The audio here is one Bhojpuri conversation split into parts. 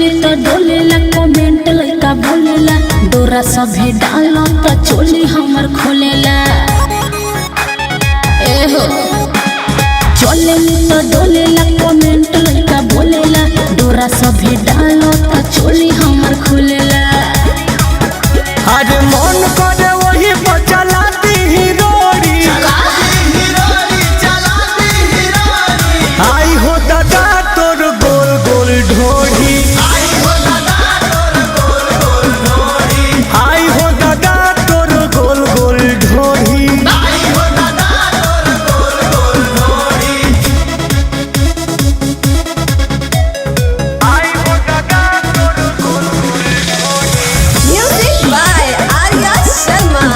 चले तो डोलेला कमेंट लइका बोलेला डोरा सभे डालो तो चोली हमर खोलेला एहो चले तो डोलेला कमेंट लइका बोलेला डोरा सभे डालो तो चोली हमर खोलेला अरे मन करे वही चलाती ही रोड़ी आई हो दादा तोर गोल गोल ढोढ़ी आई हो दादा तोर गोल गोल ढोढ़ी Music by Arya Sharma.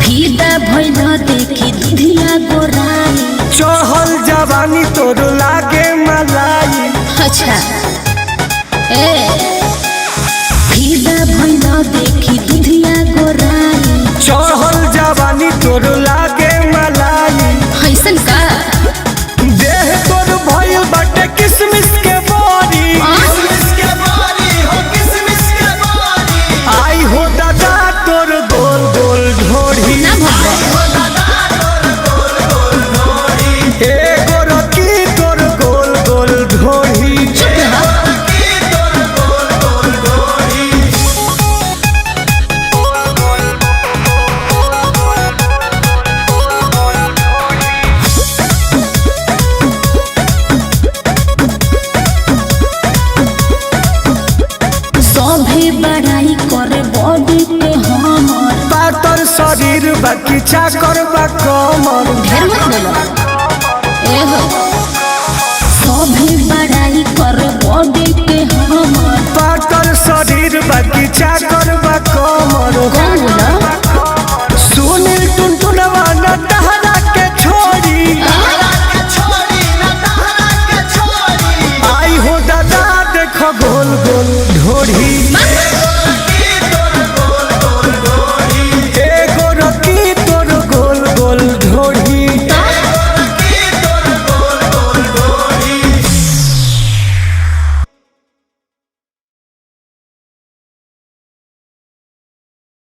फीदा भइल देखी दुधिया गोराई चढ़ल जवानी तोर लागे मलाई अच्छा ए फीदा भइल देखी दुधिया गोराई चढ़ल जवानी तोर लागे मलाई हैसन का देह तोर भइल बाटे किसमिस के बोरी आई हो दादा तोर गोल गोल ढोढ़ी ना भगवा एगो रकी तोर गोल गोल ढोढ़ी सभे बड़ाई करे बॉडी पे हमर पातर शरीर बाकी चाकर बा कमर ढेर मत बोलो एहो सभे बड़ाई करे बॉडी पे हमर पातर शरीर बाकी चाकर बा कमर कौन बोला